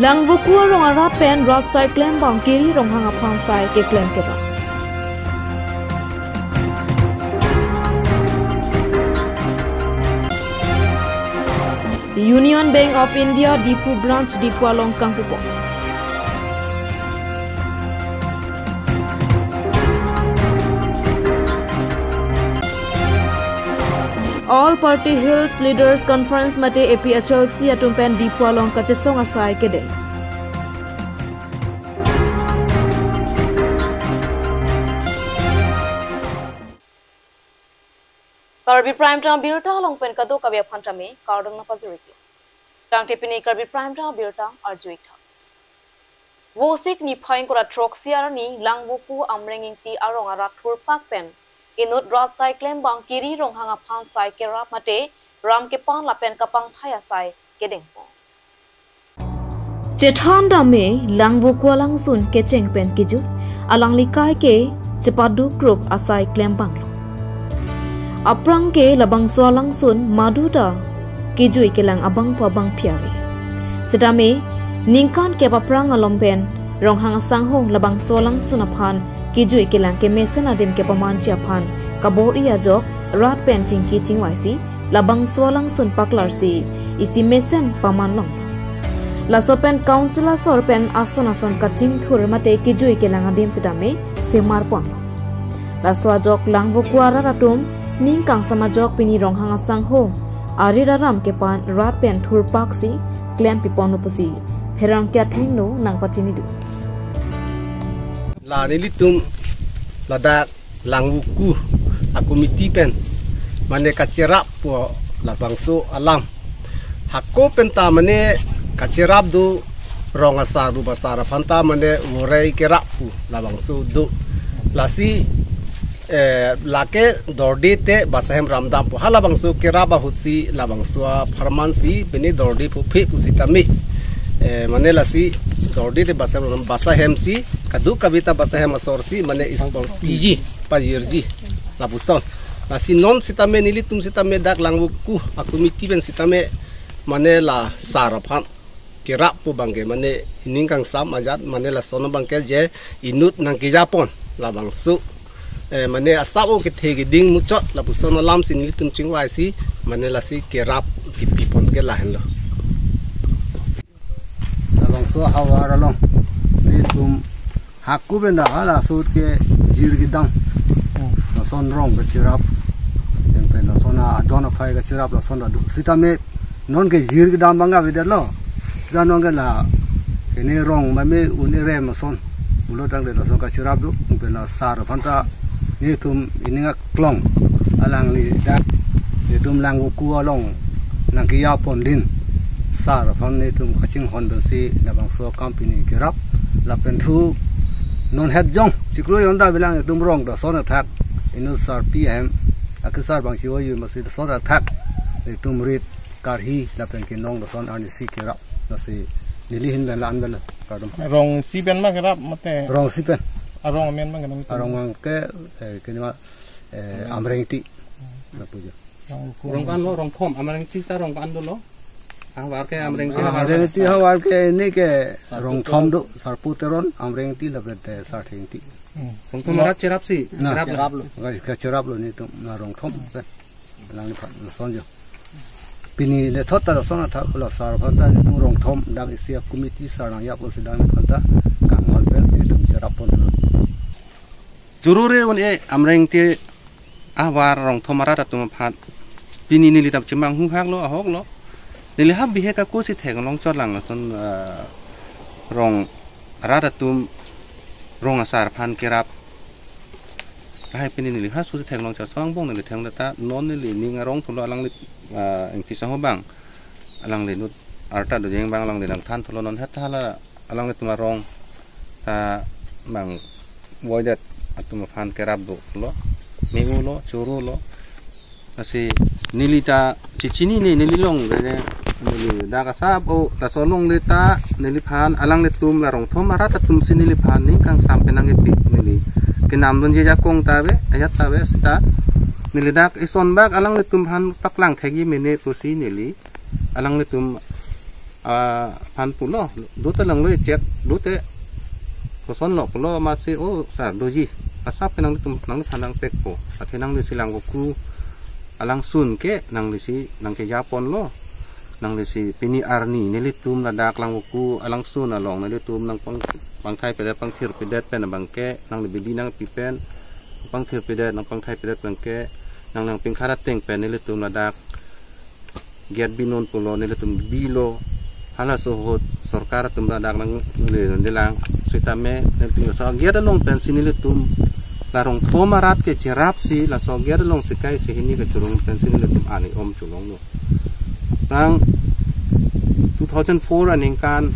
Lang vukua rong ara pen rat sai klem bang kiri rong hanga phang sai ke klem ke ra. Union Bank of India Dipu branch Dipu along Kangpupo. All Party Hills Leaders Conference mate APHLC atumpen Dipu along kachesong asai kede. Karbi Prime Time Birta along pen kado kabya phantame kardong na pazuriki. Tang tepini Karbi Prime Time Birta arjuik tha. Wosik ni phaing kora troxiar ni langbuku amrenging ti arong arak thur pak pen. Inut rat sai klem bang kiri rong hanga phan sai kerap mate ram ke pan la pen kapang thaya sai kedeng po. Chethan dame langbuku alang sun ke cheng pen kiju alang likai ke cepadu group asai klem bang. Aprang ke labang sualang sun maduda kijui ke lang abang po abang piari. Sedame ningkan ke paprang alompen rong hang sanghong labang sualang sun aphan kijui ke lang ke mesen adem ke pamanci aphan kabori ajok rat pen cingki cingwaisi labang sualang sun paklar si isi mesen paman long. Lasopen council sorpen ason kacing thur mate kijui ke lang adem sedame semar pon. Laswa jok lang vukuara ratum Ningkang samajok pini rong hanga sangho ariraram ke pan rat pen thur paksi klem piponu pusi pherang kya thengno nang patini du la nilitum lada langbuku akumiti pen mane kacerap po labangso alam hakko penta mane kacerap do rong asaru basara phanta mane urai kerap pu labangso do lasi lake dordi te basahem ramdam po halabangsu keraba hutsi labangsua farmansi bini dordi pu phi pusi tami mane lasi dordi te basahem si kadu kavita basahem asorsi mane ispor piji pajirji labuson lasi non sitame nilitum sitame dak langbuku akumiti ben sitame mane la saraphan kerap pu bangge mane ningkang sam ajat mane la sono bangkel je inut nang kijapon labangsu mane asao ke thegi ding muchot la pusono lam sin litum chingwai si mane la si kerap pipon ke lahen lo labang so hawara long litum hakku benda ala sut ke jirgidang na son rong ke chirap en pe na sona dona phai ke chirap la sona du sitame non ke jirgidang banga vedelo janong ke la ene rong mame unire ma son ulotang de la son ka chirap du pe na sar phanta ni tum ininga klong alang li dak ni tum lang ku along nang ki yapon din sar phon ni tum khaching hon do si labang so company kirap la pen thu non het jong chiklo yon da bilang tum rong da son attack inu sar pm akisar bang chi yu ma si son attack ni tum rit karhi la pen ki nong da son ani si kirap na si nili hin la an bel kadum rong si pen ma kirap mate rong si pen arong men mang ganang arong ke kenima amrengti na puja rong kan lo rong thom amrengti ta rong kan do lo hawar ke amrengti hawar ke ni ke rong thom do sarputeron amrengti la bete sarthengti rong thom rat cherap si cherap lo ga cherap lo ni to na rong thom pe lang ni phat sonjo pini le thota lo sona tha lo sar phanta ni rong thom dak isia committee sarang ya po sidang phanta ka ngol pe ni tum cherap pon jurure on e amrengti awar rong thomara tatum phat pini ni litap chimang hu hak lo ahok lo nili hab bihe ka ko si theng long chot lang son rong ratatum rong asar phan kerap hai pini nili ha su si theng long chot song bong nili theng ta non nili ning rong thulo alang li engti sa ho bang alang li nut arta do jeng bang alang li lang than thulo non het hala alang li tuma rong ta bang voidet atuma phan kerap do lo meu lo churu lo asi nilita chichini ni nililong de nili daga sab o ta solong leta nili phan alang le tum la rong thom arata tum sin nili phan ning kang sampe nang epi nili kinam don je jakong tabe ayat tabe sta nili dak ison bak alang le tum phan paklang thegi mene to si nili alang le tum พันปุ่นล้อดูแต่หลังเลยเจ็ดดูแต่ก็ซ้อนหลอกล้อมาสิโอ้สารดูจีอาซับเป็นนังตุ่มนังพันนังเต็กโปอาเทนังลิสิลังก็ครูอลังซุนเกนังลิสินังเกยาปอนล้อนังลิสิปีนี้อาร์นีนี่ลิตุมระดักลังก็ครูอลังซุนอลองนี่ลิตุมนังปังไทยไปได้ปังเทียร์ไปได้เป็นบางแกนังลิบิลีนังปีเป็นปังเทียร์ไปได้นังปังไทยไปได้บางแกนังเป็นคาราเต็งเป็นนี่ลิตุมระดักเกียรติบินนปุโลนี่ลิตุมบิโลฮัลโหลสุดsorkar tumra dak nang nilang sitame nentu so giada long pensi ni letum larong thomarat ke cerap si la so giada long sikai sehini ke curung pensi ni letum ani om chulong no nang 2004 aning kan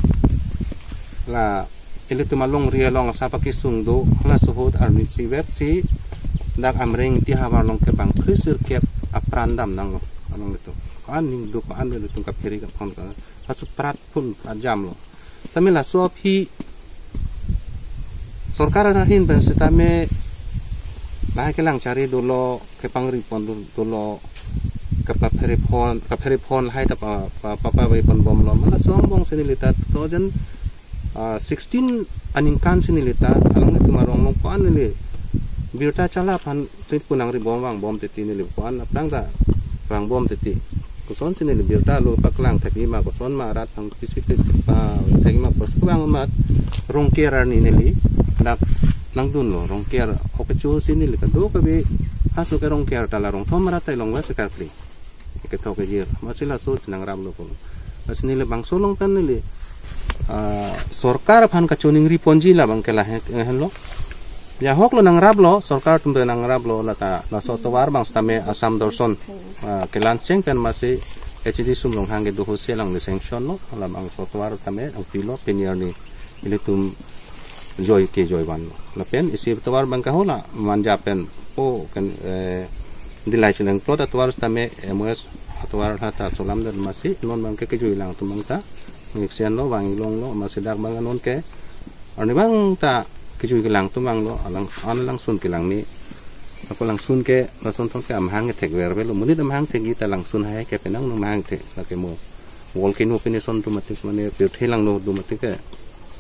la eletum along ria long sapaki sungdo la suhut arni si wet si dak amring ti hawar long ke bang krisir kep aprandam nang anong letum kan ning do kan letum ka pheri ka phon ka Prat pun jam lo. Tapi lah suapi sorkar ada hin bensi tame lah kelang cari dulu ke pangripon dulu ke paperipon hai tapa papa weapon bom lo. Malah sombong sini lita 2016 aningkan sini lita alang itu marong long puan ni birta cala pan tip punang ribom wang bom teti ni puan apang ta wang bom teti. Kuson sini lebih tahu paklang tekima kuson marat ang fisik tekima pos kuang mat rongkeran ini li nak langdun lo rongker okecu sini li kado kabe hasu ke rongker tala rong thom marat tai long wa sekar kli ke thok ke jir masih la so nang ram lo pun sini le bang solong tan li sorkar phan ka choning ri ponji la bang kela hen lo ya hok lo nang rab lo sorkar tumbe nang rab lo la ta la so tawar bang stame asam dorson kelan ceng kan masih HD sumlong hangge do hose lang ni sanction no la bang so tawar tame ang pilo penier ni ilitum joy ke joy wan la pen isi tawar bang ka hola manja pen o kan dilai silang pro tawar stame ms tawar hata solam dan masih non bang ke joy lang tumang ta ngiksian lo bang ilong lo masih dak bang non ke ani bang ta kecuali kelang tu bang lo alang sun kelang ni aku langsung ke langsung tong ke amhang ke tek wer belo munit amhang tek kita langsung hai ke penang nang amhang tek la ke mo wol ke no pini son tu matik mane pe thelang no du matik ke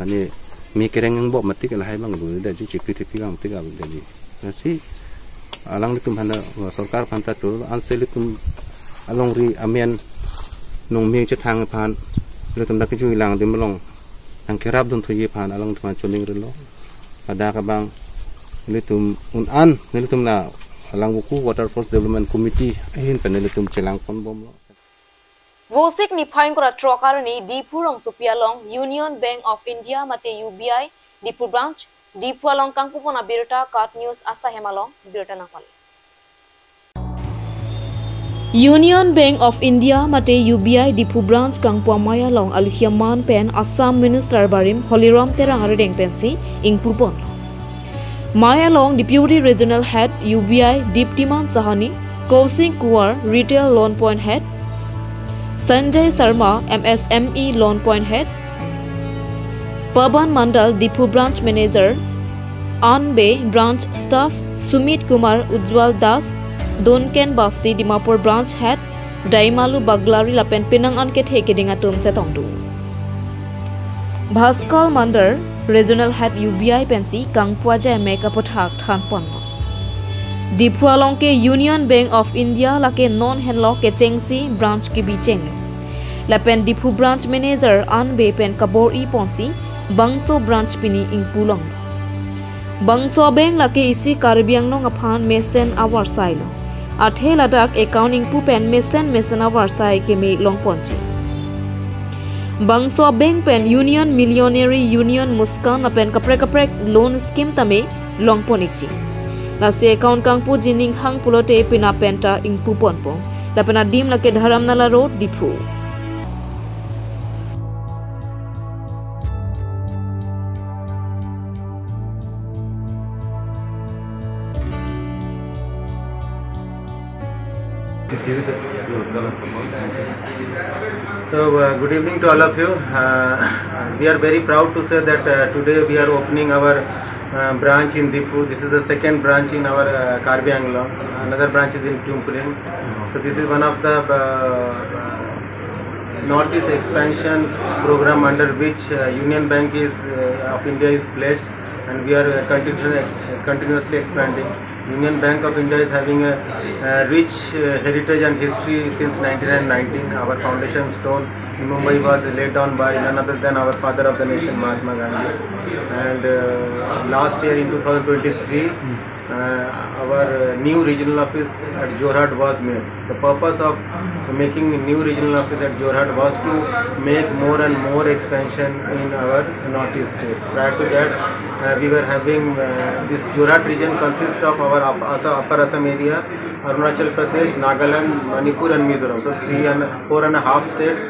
ani mi kereng yang bo matik la hai bang du da ji chik ti pigang tik ab da ji nasi alang litum hana sarkar phanta tu an se litum along ri amen nong mi che thang phan litum da ke ju lang dim long ang kerap dun thu yi phan along thman choning ri lo ada kabang litum unan litum na alang buku waterfalls development committee hin penelitum celang pon bom lo Vosik ni phain kora trokar ni Dipurong Supialong Union Bank of India mate UBI Dipur branch Dipurong kangpupona birta kat news asa hemalong birta nakal Union Bank of India mate UBI Dipur branch kangpumaya long alhiaman pen Assam Minister Barim Holiram terang redeng pensi ingpupon Maya Long Deputy Regional Head UBI Diptiman Sahani Kausik Kuwar Retail Loan Point Head Sanjay Sharma MSME Loan Point Head Paban Mandal Dipu Branch Manager Anbe Branch Staff Sumit Kumar Ujjwal Das Donken Basti Dimapur Branch Head Daimalu Baglari Lapen Pinang Anket Hekedinga Tum Setongdu Bhaskal Mandar Regional Head UBI Pensi Kangpuaja Mekapothak Thanpon Dipualong ke Union Bank of India lake non henlo ke Chengsi branch ke bicheng Lapen Dipu branch manager Anbe pen Kabor I Ponsi Bangso branch pini ingpulong Bangso Bank lake isi Karbiang no ngaphan mesen awar sailo Athe ladak accounting pu pen mesen awar sai ke me long ponchi Bangso Bank pen Union Millionary Union Muskan pen kaprek loan scheme tame long ponikchi Nasi account kangpu jining hang pulote pina penta ing pupon pong la pena dim la ke dharam nala road Dipu So good evening to all of you. We are very proud to say that today we are opening our branch in Difu. This is the second branch in our Karbi Anglong. Another branch is in Tumpuling. So this is one of the Northeast expansion program under which Union Bank of India is pledged, and we are continuously expanding. Union Bank of India is having a rich heritage and history since 1919. Our foundation stone in Mumbai was laid down by none other than our father of the nation, Mahatma Gandhi. And last year in 2023, our new regional office at Jorhat was made. The purpose of making a new regional office at Jorhat was to make more and more expansion in our northeast states. Prior to that, we were having this Jorhat region consists of our upper Assam area, Arunachal Pradesh, Nagaland, Manipur and Mizoram. So 4.5 states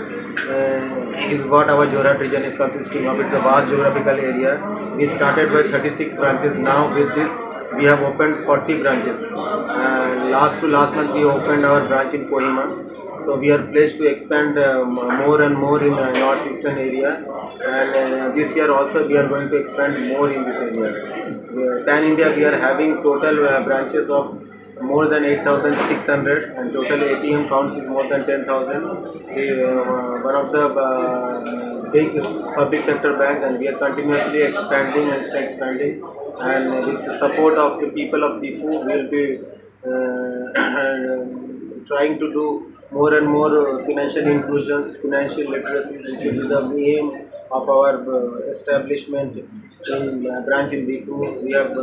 is what our Jorhat region is consisting of. It's a vast geographical area. We started with 36 branches. Now with this we have opened 40 branches. Last month we opened our branch in Kohima. So we are pledged to expand more and more in northeastern area, and this year also we are going to expand more in these areas. Pan India we are having total branches of more than 8,600 and total ATM counts is more than 10,000. One of the big public sector banks, and we are continuously expanding and with the support of the people of Diffu we will be trying to do more and more financial inclusions, financial literacy. This will be the aim of our establishment in branch in Diffu. We have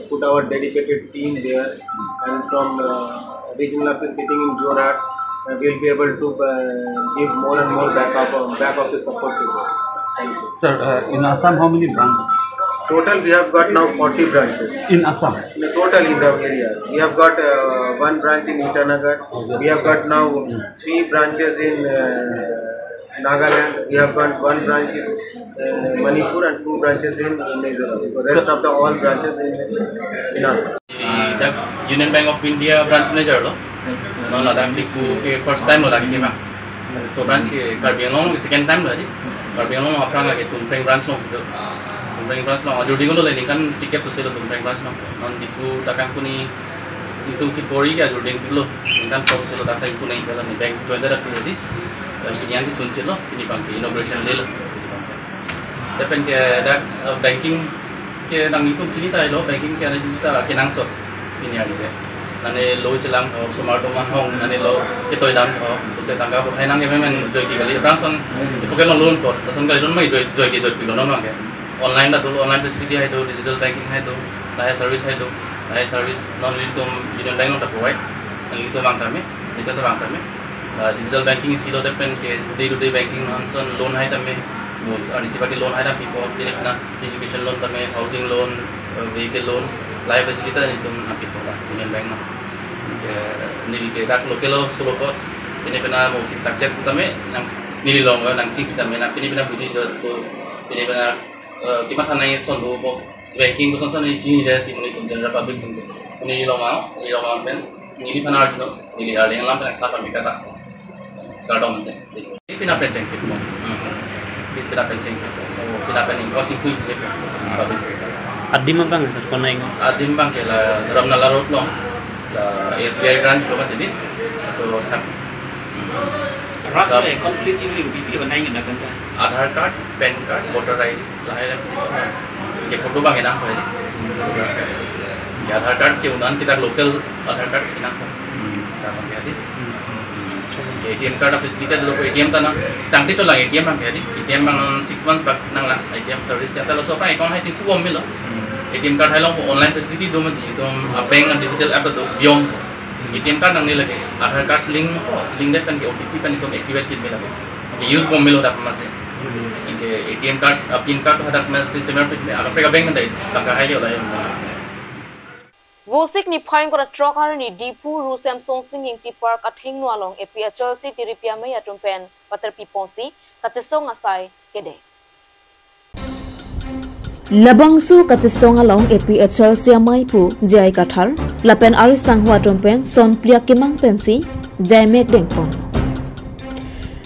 put our dedicated team there, and from regional office sitting in Jorhat, we will be able to give more and more back office support to them. Thank you. Sir, in Assam, how many branches? Total we have got now 40 branches. In Assam? Total in the area. We have got one branch in Itanagar. We have got now 3 branches in Nagaland. We have got 1 branch in Manipur and 2 branches in Mizoram. The rest of the all branches in Assam. The Union Bank of India branch manager lo. No, that Diffu first time lo lagi mas. So branch Karbi second time lagi. Karbi aprang lagi Tumpreng branch lo situ. Tumpreng branch lo ajur dingo lo lain kan tiket sosial Tumpreng branch lo. Non Diffu takkan kuni itu kipori ke ajur ding lo. Kan sosial lo takkan kuni kalau ni bank join dah pilih yang kita cuci lo ini bank inauguration le lo. Tapi kan banking ke nang itu cerita lo banking ke ada kita kenang sot ini ada ke. Nane lo celang atau smart rumah hong nane lo kita idam atau kita tangga pun. Hai nang ke memang join kali. Branson itu kan loan kot. Branson kali loan mai join pilih lo nang ke. Online dah tu online facility hai tu digital banking hai tu. Lahir service hai tu. Lahir service non itu Union Bank lo tak provide. Nang itu bang kami. Itu tu bang kami. Digital banking silo depan ke day to day banking non loan hai kami. Most anticipate loan hai kami people. Ini kena education loan kami, housing loan, vehicle loan. Life facility itu api pola Union Bank no. Ini kita local solo ko ini kena musik subject kita me nang nili long nang cik kita me nang ini kena puji jo ini kena kita tanai sondu po banking ko sonson ini sini dia timuni tunjuk public tunjuk ini long pen nili kena arjo nili ada yang lampu kelapa mereka tak kadang nanti ini kena penceng kita kena penceng kena pening kau cikui public Adim bang sir, kau naik? Adim bang ke la Ramnala road long, la SBI branch lo kan jadi, so tak. Rat le completely lebih kau naik nak kan? Aadhaar card, PAN card, voter ID, lahir ke foto bang enak kau jadi. Aadhaar card ke unan kita local Aadhaar card sih nak kau. Tak bang jadi. ATM card office kita dulu ATM tanah, tangki colang ATM bang jadi. ATM bang 6 months bak nang lah ATM service kita lo so apa account hai cikgu bom milo. ATM card hai long online facility do mati itu bank digital app itu biong ATM card nang ni lagi Aadhaar card link deh kan ke OTP kan itu activate kit lagi use bom milo dapat masih ke ATM card pin card tu hadat masih similar pit me agar mereka bank kan tak hai ke lah Vosik ni phain ko trokar ni Diffu ru Samsung singing ti park athing no along APSLC ti ripia mai atum pen patar piponsi katisong asai kede Labangsu katisong along APSLC mai pu jai kathar lapen ari sanghwa tumpen son plia kimang pensi jai mek dengpon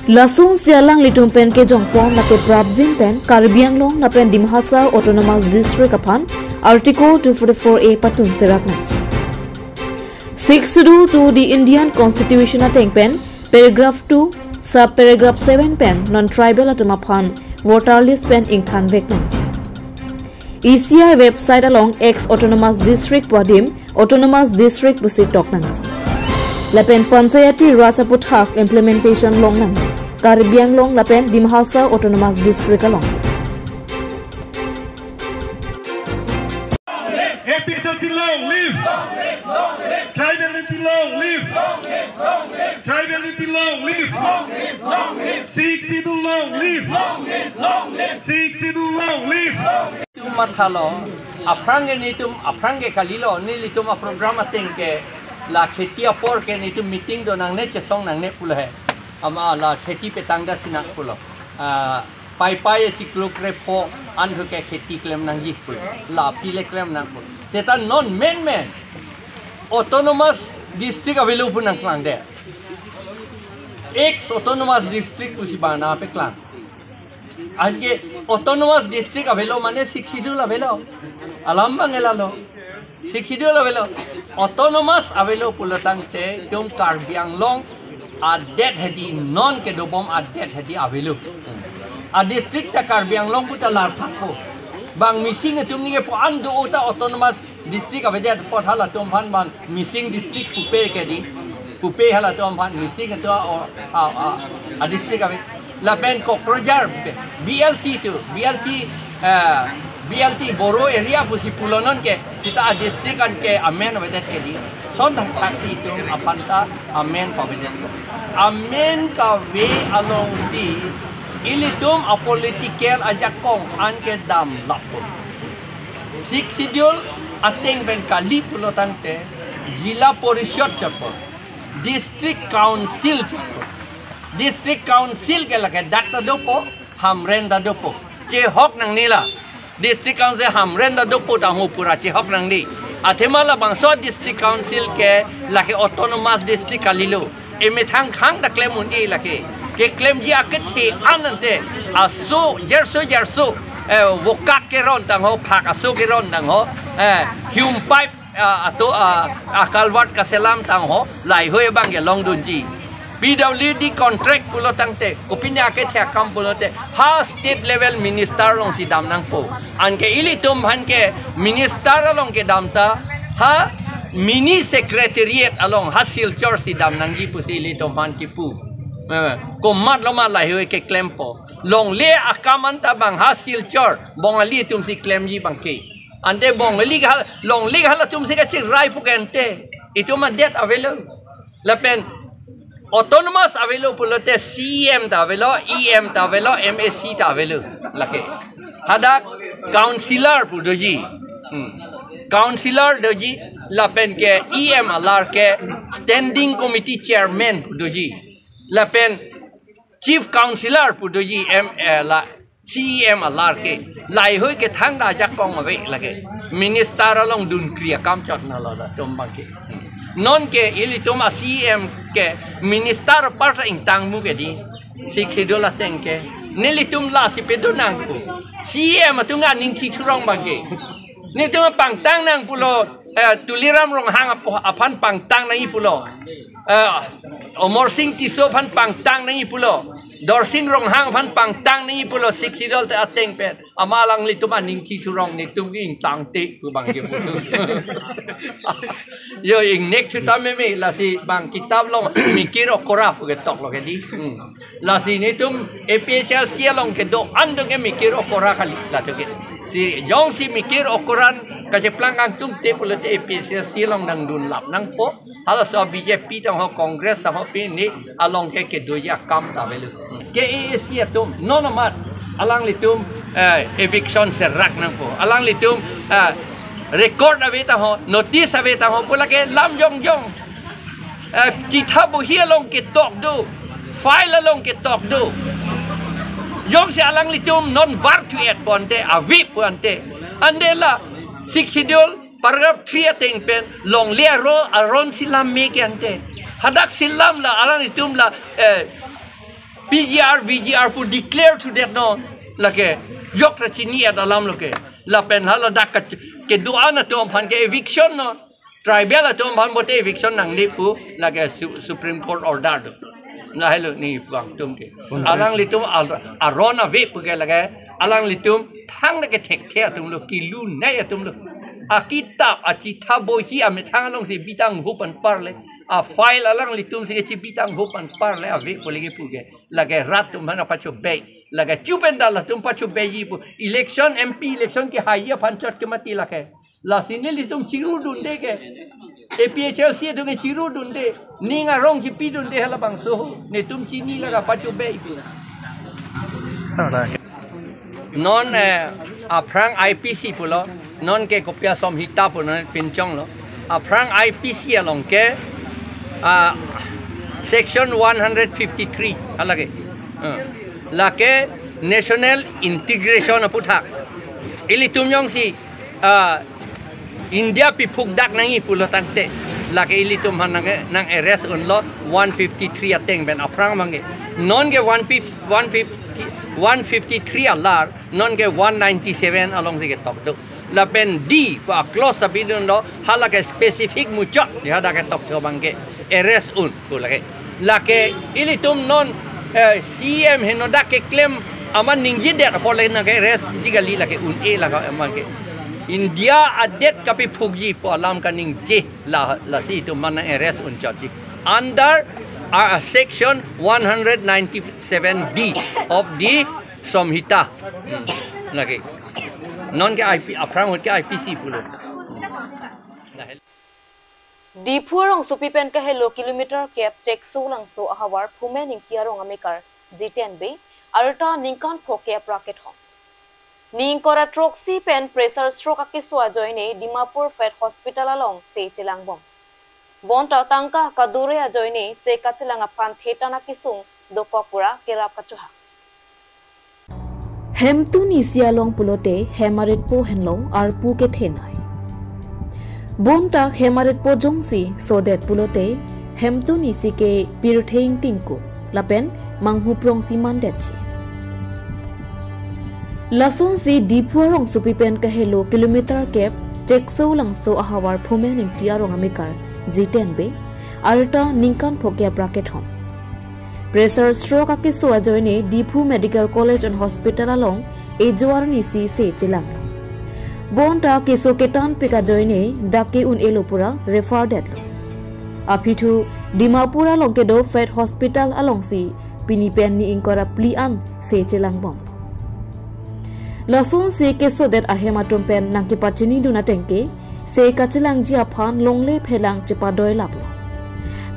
Lasung sialang litumpen ke jongpon lape prabjin pen Karbiang long lapen Dimhasa Autonomous District apan Article 244A patun serak nanti 6 to the Indian Constitution ateng pen paragraph 2 Sub paragraph 7 pen non-tribal atumaphan voter list pen ingkhan vek nangchi. ECI website along ex autonomous district Wadim autonomous district busi tok nangchi. Lapen panchayati rajaputhak implementation long nang. Karbiang long lapen Dimhasa autonomous district along. APSLC long live! Tribality long live! Tribality long live! Sikh Sidhu long live! Sikh Sidhu long live! Mathalo, aprange nitum aprange kalilo nilitum a programa tengke la khetia por ke nitum meeting do nang ne chesong nang ne pula hai ama la kheti petangda sinak pulo pai pai chiklo krepo andhu ke kheti klem nang ji pul la pile klem nang pul seta non men autonomous district available nang klang de ex autonomous district usi bana pe klang Aje autonomous district avelo mane 6 schedule avelo alam bangelalo 6 schedule avelo autonomous avelo pulatangte tum Karbiang long a dead hedi non ke dobom a dead hedi avelo a district ta Karbiang long puta lar phako bang missing tum ni po ando ota autonomous district avede pot hala tum phan ban missing district pupe ke di pupe hala tum phan missing to a district ave la pen cockroacher BLT tu BLT boro area pusi pulonon ke sita district an ke amen vedet ke di son taxi tu apanta amen pavedet amen ka way along di ilitum a political ajakong an ke dam lapur six schedule ateng ben kali pulotante jila porishad chapor district council chapor district council ke lake dakta dopo hamren da dopo che hok nang nila district council hamren da dopo ta ho pura che hok nang ni athemala bangso district council ke lake autonomous district kalilo eme thang khang da claim un e lake ke claim ji akethe anante aso jerso vokak ke ron tang ho phak aso ke ron tang ho hum pipe ato akalwat kaselam tang ho lai hoye bang ke long dun ji PWD contract pulo tangte opinya ke thya kam pulo te ha state level minister long si dam nang po an ke ili tum han ke minister long ke dam ta ha mini secretariat along hasil chor si dam nang gi pu si ili tum han ki pu ko mat lo ma lai hoye ke claim po long le akaman ta bang hasil chor bong ali tum si claim ji bang ke ante bong ali long le hala tum si ka chi rai pu kente itu ma det avelo lapen autonomous avelo pulote CM ta avelo EM ta avelo MSC ta avelo lake hada councillor pudoji councillor doji lapen ke EM alar ke standing committee chairman pudoji lapen chief councillor pudoji la CM alar ke lai hoi ke thang da jak kong ave lake minister along dun kriya kam chot na la tombang ke non ke ili toma CM ke minister parta intang mu ke di sikhidola tengke nili tum la si pedo nang ku CM tu nga ning chi throng bage ni tu pangtang nang pulo tuliram rong hang aphan pangtang nang ipulo omor sing tiso phan pangtang nang ipulo dorsing rong hang phan pangtang nang ipulo sikhidol te ateng pe amalang li tu ning chi throng ni tum ing tang te ku bang ke yo ing nek tu tame me la si bang kitab long mikiro korap ke tok lo ke di la si ni tum APSL sialong ke do ando ke mikiro korap kali la tu ke si jong si mikir okuran kasi plangang tum te pulo te APSL sialong nang dun lap nang po hala so BJP tang ho congress tang ho pin ni along ke do ya kam ta velu ke sia tum no mat alang litum eviction serak nang po alang litum record aveta ho notice aveta ho pula ke lam jong chitha bo hi along ke tok do file along ke tok do yong se alang litum non virtuet ponte avi ponte andela six schedule paragraph 3 ateng pen long le ro aron silam me ke ante hadak silam la alang litum la PGR VGR pu declare to that no lake yok ra chini at alam loke la pen hala dak ke duana to phan ke eviction no tribal to phan bote eviction nang ni pu lake Supreme Court order do na hello ni bang tum ke alang litum arona ve puge laga alang litum thang na ke thek the tum lo kilu na tum lo akitab achita bo hi am thang long se bitang hupan parle a file alang litum se ke bitang hupan parle a ve polege puge laga ratum mana pacho be laga chupenda la tum pacho be yi election MP election ki haya panchat ke mati laga la sini litum chiru dunde ke APHLC tu ke ciru dunde, ni ngarong cipi dunde hala bangso, ni tum cini laga pacu be itu. Non aprang IPC pulo, non ke kopia som hita pulo pincong lo, aprang IPC along ke section 153 hala ke, lake national integration aputhak, ili tum yong si India pipuk dak nangi pulo tante laki ili tum nang arrest unlo 153 ateng ben aprang mange non ke 153 alar non ke 197 along sige tok do la ben d pa close ta bidun lo hala ke specific mucho ya da ke tok do bangke arrest un pulake laki ili tum non CM heno dak ke claim aman ningji det pole na ke arrest jigali laki un e la amangke India adet kapi pugi po alam kaning je la si tu mana arrest uncaci under section 197B of the Samhita lagi non ke IP aprang ke IPC pulo Dipurong supipen ka hello kilometer cap check so lang so ahawar phumen ing tiarong amekar G10B arta ningkan phoke bracket hom Ning kora troxy pen pressure stroke akiswa joine Dimapur Fed Hospital along se chilangbom. Bonta tangka kadure a joine se kachilanga pan thetana kisung dokopura kerap kachuha. Hemtun isialong pulote hemaret po henlo ar pu ke thenai. Bonta hemaret po jongsi so that pulote hemtun isike pirtheing tingku lapen manghu prong simandechi. Lason si dipuarong supipen ka hello kilometer cap tekso langso ahawar phumen ing tiarong amikar G10B arta ningkan phokya bracket hom pressure stroke akiso ajoine Dipu Medical College and Hospital along ejoarni si se chilang bonta keso ketan pika joine dake un elopura refer detlo apithu Dimapura along kedo Fed Hospital along si pinipen ni ingkora plian se chilang bom Lason se ke so that ahematum pen nang ki pachini duna tengke se kachilang ji aphan longle phelang chepa doi lablo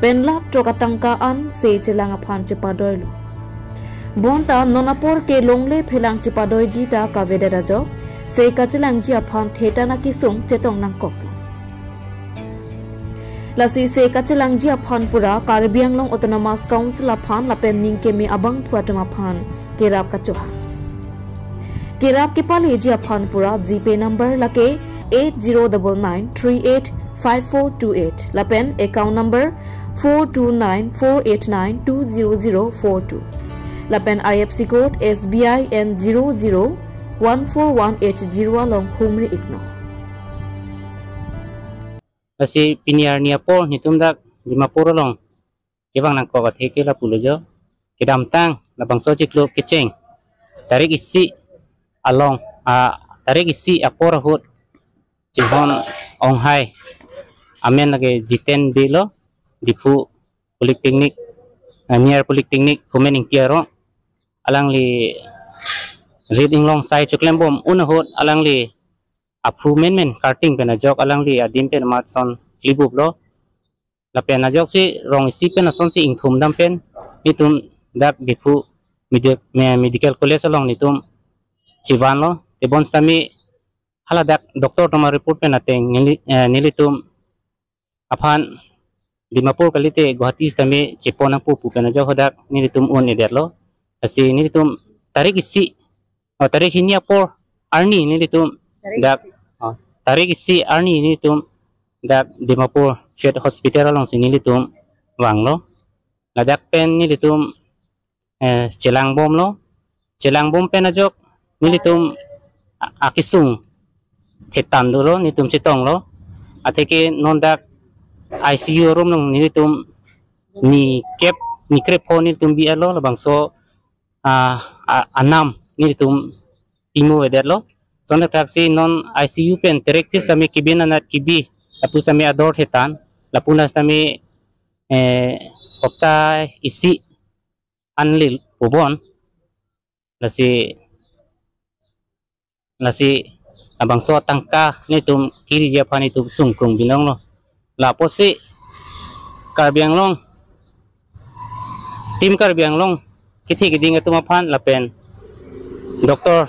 pen lak trokatangka an se chilang aphan chepa doi lo bonta nonapor ke longle phelang chepa doi ji ta kavedera jo se kachilang ji aphan theta na kisung chetong nang kop lasi se kachilang ji aphan pura Karbi Anglong Autonomous Council aphan lapen ning ke me abang phuatam aphan kerap kachoha Kirap ke pale ji aphan pura GPay number lake 8099385428 lapen account number 42948920042 lapen IFC code SBI N001418 along humri igno Asi piniar ni apo nitum dak Dimapur long kebang nang ko theke la pulojo kedam tang la bangso chiklo kecheng tarik isi along tarik isi apor hot jihon ong hai amen lage G10B lo Dipu Polytechnic near Polytechnic Humening Tiaro alang li reading long sai chuklem bom un hot alang li aphu men karting pena jok alang li adim pen mat son libub lo la pena jok si rong isi pen son si ingthum dam pen nitum dak Dipu medical college along nitum Civan lo, tebon stami hala dak doktor toma report pen ateng nilitum aphan Dimapur kalite Guwahati stami Cipona pu pen ajo hodak nilitum un eder lo asi nilitum tarik isi tarik hinia por arni nilitum dak tarik isi arni nilitum dak Dimapur Fed Hospital along sini nilitum wang lo ladak pen nilitum celang bom pen ajok nilitum akisung thetan dolo nitum chitong lo ateke nondak ICU room nong nilitum ni kep nikrepo ni tum biar lo labang so anam ni tum imu eder lo sonda taksi non ICU pen terektis tami kibina nat kibi lapu sami ador hetan lapunas tami opta isi anlil ubon lasi abang so tangka ni tum kiri dia pani tum sungkung binong lo la posi Karbi Anglong tim Karbi Anglong kiti giding atu mapan lapen Dr.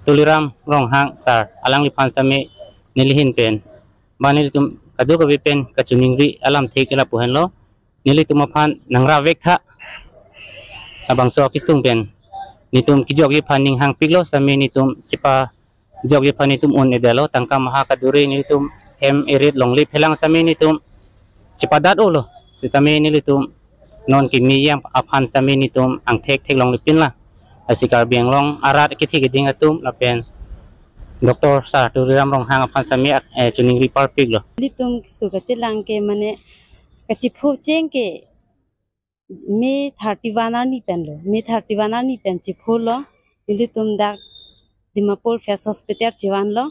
Tuliram Ronghang sar alang lipan sami nilihin pen banil tum kadu kabi pen kachuningri alam thik la puhen lo nili tum mapan nangra vek tha abang so kisung pen nitum kijogi paning hang piglo sami nitum cipa jogi panitum on edalo tangka maha kaduri nitum hem erit longli phelang sami nitum cipadat ulo sitami nilitum non kimiyam aphan sami nitum ang thek long lipin la asikar bianglong arat kiti giding atum lapen Dr. Sar Tuliram Ronghang aphan sami chuning ripar piglo litum suka chilang ke mane kachipu cheng ke me 31 ni pen chipu lo litum dak Dimapur Face Hospital Ciwan lo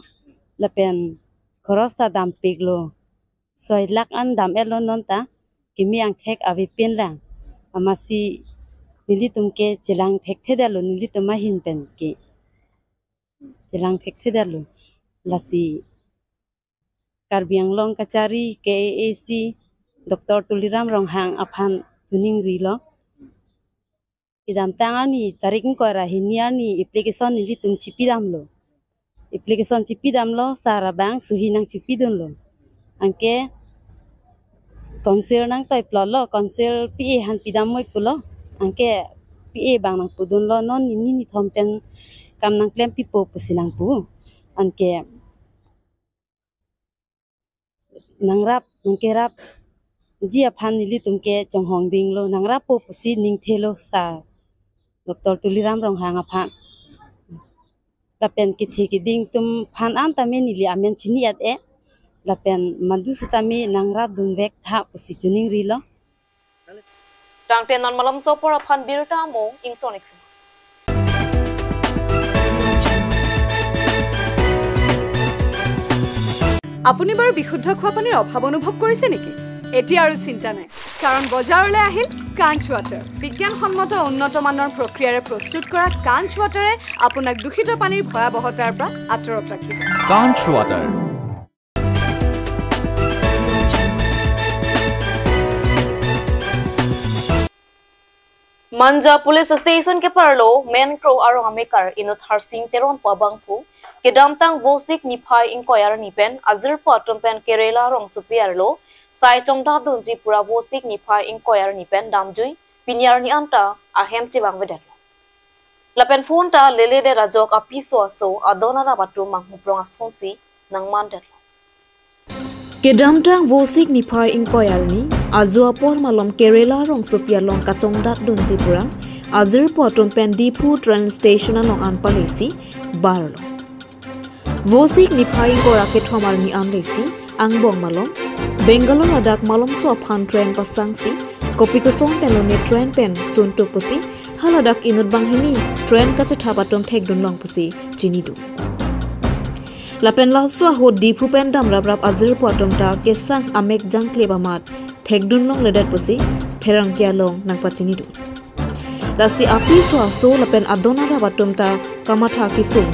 lapen korosta dam piglo soi lak an dam elo nonta kimi ang thek avi pin lang amasi nilitum ke chilang thek thedalo nilitum mahin pen ke chilang thek thedalo lasi Karbi Anglong kachari KAC Dr. Tuliram Ronghang aphan tuning rilo idam tangani tarik ko rahiniani application nilitum chipidam lo sara bank suhinang chipidun lo angke konsil nang toy plolo konsil PA han pidam moi pulo angke PA bang nang pudun lo non ni thompen kam nang klem pipo pusinang pu angke nangrap nangkerap ji aphan nilitum ke chonghong ding lo nangrap po pusi ning thelo sar Dr. Tuliram Ronghang aphan lapen kiti kiding tum phan an tame nili amen chini at lapen madu sitami nangra dunvek tha pusi tuning rilo Tangten non malam sopor aphan birta mo ingtonix আপুনি বাৰু বিশুদ্ধ খোৱা পানীৰ অভাৱ অনুভৱ কৰিছে নেকি এটি আৰু চিন্তা নাই কাৰণ বজাৰলৈ আহিল কাঞ্চ ৱাটাৰ বিজ্ঞানসন্মত উন্নত মানৰ প্ৰক্ৰিয়াৰে প্ৰস্তুত কৰা কাঞ্চ ৱাটাৰে আপোনাক দূষিত পানীৰ ভয়াবহতাৰ পৰা আঁতৰত ৰাখিব কাঞ্চ water Manja Police Station ke parlo men crow arong amekar inut harsing teron pabangpu ke damtang vosik niphai inkoyar nipen azir patum pen kerela rong supiarlo sai chongda dunji pura vosik niphai inkoyar nipen damjui pinyar ni anta ahem chibang vedet lapen phone ta lele de rajok apiso aso adona ra batu manghu prong asonsi nang mandet ke damtang vosik niphai inkoyar ni azua por malom kerela rong supiarlong kachongda dunji pura azir patum pen dipu train station along an palesi barlo Vosik niphai gora ke thomar ni anlesi angbong malom Bangalore adak malom so phan train pasangsi kopi ko song pelone train pen sun to pusi haladak inut banghini train ka chatha batom thek dun long pusi chinidu lapen la swa ho dipu pen dam rab azir patom ta ke sang amek jang kleba mat thek dun long ledat pusi pherang kya long nang pachinidu lasi api so lapen adona ra batom ta kamatha kisung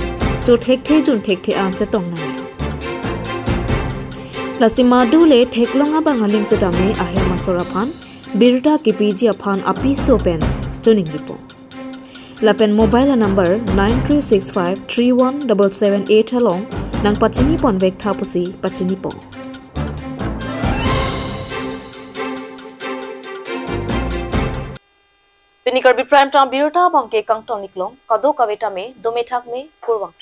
to thek the am chatong na lasima dule theklonga bangaling setame ahe masora phan birda kpg aphan api so pen tuning ripo lapen mobile number 9365317778 along nang pachini pon vek thapusi pachini po Karbi prime time birta bangke kangtong niklong kado kaveta me dome thak me kurwang